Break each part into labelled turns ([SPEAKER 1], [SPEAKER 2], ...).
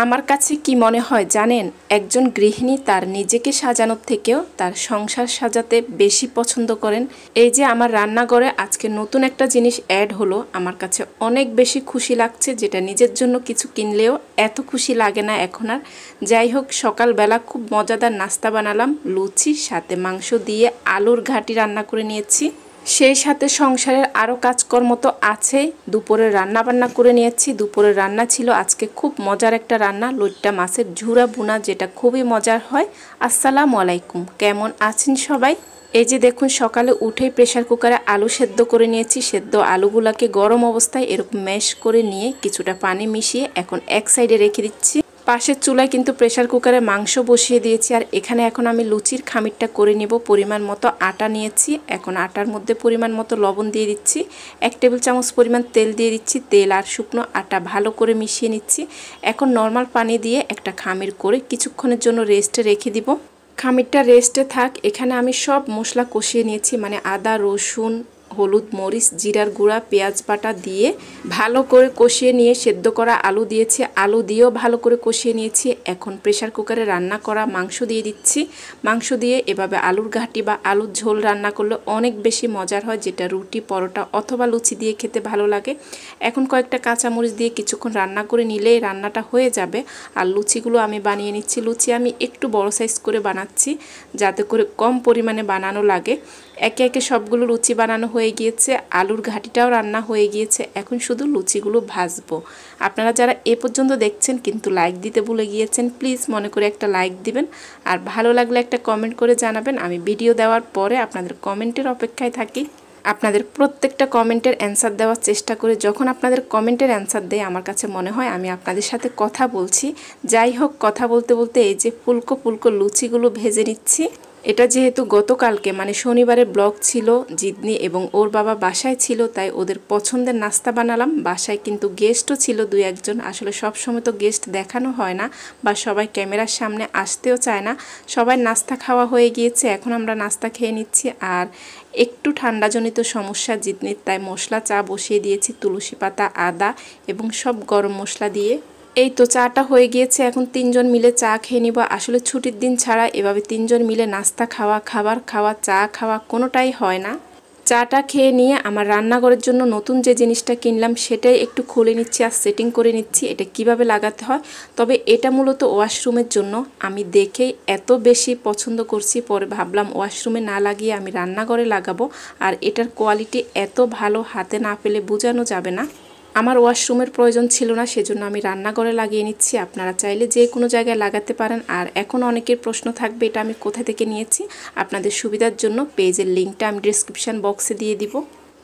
[SPEAKER 1] আমার কাছে কি মনে হয় জানেন, একজন গৃহিণী তার নিজেকে সাজানোর থেকেও তার সংসার সাজাতে বেশি পছন্দ করেন। এই যে আমার রান্নাঘরে আজকে নতুন একটা জিনিস অ্যাড হলো, আমার কাছে অনেক বেশি খুশি লাগছে, যেটা নিজের জন্য কিছু কিনলেও এত খুশি লাগে না এখন আর। যাই হোক, সকালবেলা খুব মজাদার নাস্তা বানালাম, লুচি সাথে মাংস দিয়ে আলুর ঘাটি রান্না করে নিয়েছি। সেই সাথে সংসারের আরও কাজকর্ম তো আছেই। দুপুরের রান্না বান্না করে নিয়েছি। দুপুরের রান্না ছিল আজকে খুব মজার একটা রান্না, লইট্টা মাছের ঝুরা ভুনা, যেটা খুবই মজার হয়। আসসালামু আলাইকুম, কেমন আছেন সবাই? এই যে দেখুন, সকালে উঠেই প্রেসার কুকারে আলু সেদ্ধ করে নিয়েছি। সেদ্ধ আলুগুলাকে গরম অবস্থায় এরকম ম্যাশ করে নিয়ে কিছুটা পানি মিশিয়ে এখন এক সাইডে রেখে দিচ্ছি। পাশের চুলায় কিন্তু প্রেসার কুকারে মাংস বসিয়ে দিয়েছি। আর এখানে এখন আমি লুচির খামিরটা করে নেব। পরিমাণ মতো আটা নিয়েছি, এখন আটার মধ্যে পরিমাণ মতো লবণ দিয়ে দিচ্ছি, 1 টেবিল চামচ পরিমাণ তেল দিয়ে দিচ্ছি। তেল আর শুকনো আটা ভালো করে মিশিয়ে নিচ্ছি। এখন নর্মাল পানি দিয়ে একটা খামির করে কিছুক্ষণের জন্য রেস্টে রেখে দিব। খামিরটা রেস্টে থাক। এখানে আমি সব মশলা কষিয়ে নিয়েছি, মানে আদা, রসুন, হলুদ, মরিচ, জিরার গুঁড়া, পেঁয়াজ বাটা দিয়ে ভালো করে কষিয়ে নিয়ে সেদ্ধ করা আলু দিয়েছি। আলু দিয়েও ভালো করে কষিয়ে নিয়েছি। এখন প্রেসার কুকারে রান্না করা মাংস দিয়ে দিচ্ছি। মাংস দিয়ে এভাবে আলুর ঘাটি বা আলুর ঝোল রান্না করলে অনেক বেশি মজার হয়, যেটা রুটি, পরোটা অথবা লুচি দিয়ে খেতে ভালো লাগে। এখন কয়েকটা কাঁচামরিচ দিয়ে কিছুক্ষণ রান্না করে নিলেই রান্নাটা হয়ে যাবে। আর লুচিগুলো আমি বানিয়ে নিচ্ছি। লুচি আমি একটু বড় সাইজ করে বানাচ্ছি, যাতে করে কম পরিমাণে বানানো লাগে। একে একে সবগুলো লুচি বানানো হয়ে গিয়েছে, আলুর ঘাটিটাও রান্না হয়ে গিয়েছে। এখন শুধু লুচিগুলো ভাজবো। আপনারা যারা এ পর্যন্ত দেখছেন কিন্তু লাইক দিতে ভুলে গিয়েছেন, প্লিজ মনে করে একটা লাইক দিবেন। আর ভালো লাগলে একটা কমেন্ট করে জানাবেন। আমি ভিডিও দেওয়ার পরে আপনাদের কমেন্টের অপেক্ষায় থাকি। আপনাদের প্রত্যেকটা কমেন্টের অ্যান্সার দেওয়ার চেষ্টা করে। যখন আপনাদের কমেন্টের অ্যান্সার দেয় আমার কাছে মনে হয় আমি আপনাদের সাথে কথা বলছি। যাই হোক, কথা বলতে বলতে এই যে ফুলকো ফুলকো লুচিগুলো ভেজে নিচ্ছি। এটা যেহেতু গতকালকে মানে শনিবারের ব্লগ ছিল, জিদনি এবং ওর বাবা বাসায় ছিল, তাই ওদের পছন্দের নাস্তা বানালাম। বাসায় কিন্তু গেস্টও ছিল 2-1 জন। আসলে সব সময় তো গেস্ট দেখানো হয় না বা সবাই ক্যামেরার সামনে আসতেও চায় না। সবাই নাস্তা খাওয়া হয়ে গিয়েছে, এখন আমরা নাস্তা খেয়ে নিচ্ছি। আর একটু ঠান্ডাজনিত সমস্যা জিদনির, তাই মশলা চা বসিয়ে দিয়েছি, তুলসী পাতা, আদা এবং সব গরম মশলা দিয়ে। এই তো চাটা হয়ে গিয়েছে, এখন 3 জন মিলে চা খেয়ে নিব। আসলে ছুটির দিন ছাড়া এভাবে 3 জন মিলে নাস্তা খাওয়া, খাবার খাওয়া, চা খাওয়া কোনোটাই হয় না। চাটা খেয়ে নিয়ে আমার রান্নাঘরের জন্য নতুন যে জিনিসটা কিনলাম সেটাই একটু খুলে নিচ্ছি আর সেটিং করে নিচ্ছি, এটা কিভাবে লাগাতে হয়। তবে এটা মূলত ওয়াশরুমের জন্য। আমি দেখেই এত বেশি পছন্দ করছি, পরে ভাবলাম ওয়াশরুমে না লাগিয়ে আমি রান্নাঘরে লাগাবো। আর এটার কোয়ালিটি এত ভালো, হাতে না পেলে বোঝানো যাবে না। আমার ওয়াশরুমের প্রয়োজন ছিল না, সেজন্য আমি রান্নাঘরে লাগিয়ে নিচ্ছি। আপনারা চাইলে যে কোনো জায়গায় লাগাতে পারেন। আর এখন অনেকের প্রশ্ন থাকবে এটা আমি কোথা থেকে নিয়েছি। আপনাদের সুবিধার জন্য পেজের লিঙ্কটা আমি ডিসক্রিপশান বক্সে দিয়ে দিব।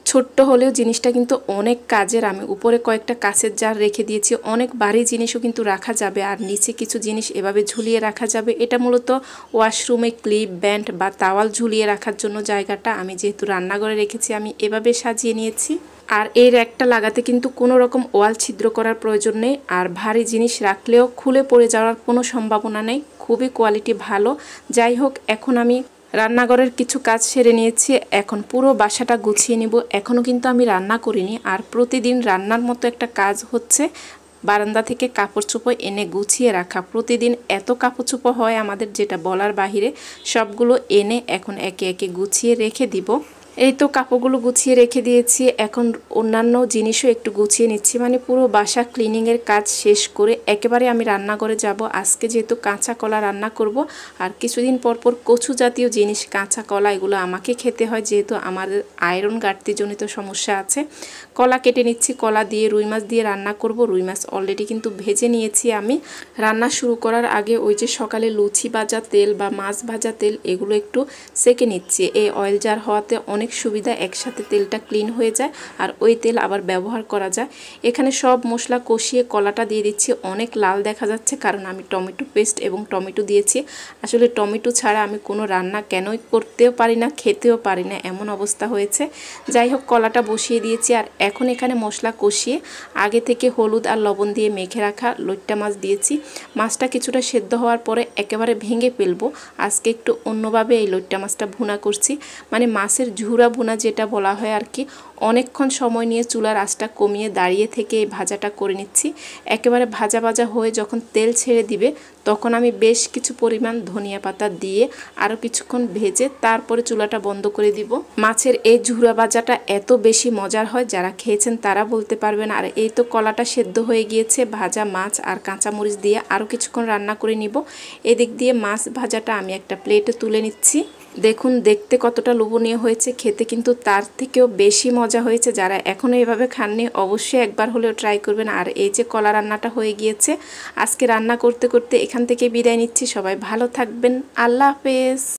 [SPEAKER 1] ছোট্ট হলেও জিনিসটা কিন্তু অনেক কাজের। আমি উপরে কয়েকটা কাঁচের জার রেখে দিয়েছি, অনেক ভারী জিনিসও কিন্তু রাখা যাবে। আর নিচে কিছু জিনিস এভাবে ঝুলিয়ে রাখা যাবে। এটা মূলত ওয়াশরুমে ক্লিপ, ব্যান্ড বা তাওয়াল ঝুলিয়ে রাখার জন্য জায়গাটা। আমি যেহেতু রান্নাঘরে রেখেছি আমি এভাবে সাজিয়ে নিয়েছি। আর এই র্যাকটা লাগাতে কিন্তু কোনো রকম ওয়াল ছিদ্র করার প্রয়োজন নেই। আর ভারী জিনিস রাখলেও খুলে পড়ে যাওয়ার কোনো সম্ভাবনা নেই, খুবই কোয়ালিটি ভালো। যাই হোক, এখন আমি রান্নাঘরের কিছু কাজ সেরে নিয়েছি, এখন পুরো বাসাটা গুছিয়ে নিব। এখনও কিন্তু আমি রান্না করিনি। আর প্রতিদিন রান্নার মতো একটা কাজ হচ্ছে বারান্দা থেকে কাপড় চোপড় এনে গুছিয়ে রাখা। প্রতিদিন এত কাপড় চোপড় হয় আমাদের, যেটা বলার বাহিরে। সবগুলো এনে এখন একে একে গুছিয়ে রেখে দিব। এই তো কাপড়গুলো গুছিয়ে রেখে দিয়েছি, এখন অন্যান্য জিনিসও একটু গুছিয়ে নিচ্ছি। মানে পুরো বাসা ক্লিনিংয়ের কাজ শেষ করে একেবারে আমি রান্নাঘরে যাব। আজকে যেহেতু কাঁচা কলা রান্না করব, আর কিছুদিন পর পর কচু জাতীয় জিনিস, কাঁচা কলা, এগুলো আমাকে খেতে হয়, যেহেতু আমাদের আয়রন ঘাটতিজনিত সমস্যা আছে। কলা কেটে নিচ্ছি, কলা দিয়ে রুই মাছ দিয়ে রান্না করব। রুই মাছ অলরেডি কিন্তু ভেজে নিয়েছি আমি। রান্না শুরু করার আগে ওই যে সকালে লুচি ভাজা তেল বা মাছ ভাজা তেল, এগুলো একটু সেকে নিচ্ছি। এই অয়েল জার হওয়াতে অনেক সুবিধা, একসাথে তেলটা ক্লিন হয়ে যায় আর ওই তেল আবার ব্যবহার করা যায়। এখানে সব মশলা কষিয়ে কলাটা দিয়ে দিচ্ছি। অনেক লাল দেখা যাচ্ছে কারণ আমি টমেটো পেস্ট এবং টমেটো দিয়েছি। আসলে টমেটো ছাড়া আমি কোনো রান্না কেনই করতেও পারি না, খেতেও পারি না, এমন অবস্থা হয়েছে। যাই হোক, কলাটা বসিয়ে দিয়েছি। আর এখন এখানে মশলা কষিয়ে আগে থেকে হলুদ আর লবণ দিয়ে মেখে রাখা লইট্টা মাছ দিয়েছি। মাছটা কিছুটা সেদ্ধ হওয়ার পরে একেবারে ভেঙে ফেলবো। আজকে একটু অন্যভাবে এই লইট্টা মাছটা ভুনা করছি, মানে মাছের ঝুল ঝুরা ভুনা যেটা বলা হয় আর কি, অনেকক্ষণ সময় নিয়ে চুলার আঁচটা কমিয়ে দাঁড়িয়ে থেকে এই ভাজাটা করে নিচ্ছি। একেবারে ভাজা ভাজা হয়ে যখন তেল ছেড়ে দিবে তখন আমি বেশ কিছু পরিমাণ ধনিয়া পাতা দিয়ে আরও কিছুক্ষণ ভেজে তারপরে চুলাটা বন্ধ করে দিব। মাছের এই ঝুরা ভাজাটা এত বেশি মজার হয়, যারা খেয়েছেন তারা বলতে পারবেন। আর এই তো কলাটা সেদ্ধ হয়ে গিয়েছে, ভাজা মাছ আর কাঁচামরিচ দিয়ে আরও কিছুক্ষণ রান্না করে নিব। এদিক দিয়ে মাছ ভাজাটা আমি একটা প্লেটে তুলে নিচ্ছি। দেখুন দেখতে কতটা লোভনীয় হয়েছে, খেতে কিন্তু তার থেকেও বেশি মজা হয়েছে। যারা এখনও এভাবে খাননি অবশ্যই একবার হলেও ট্রাই করবেন। আর এই যে কলা রান্নাটা হয়ে গিয়েছে, আজকে রান্না করতে করতে এখান থেকে বিদায় নিচ্ছি। সবাই ভালো থাকবেন, আল্লাহ হাফেজ।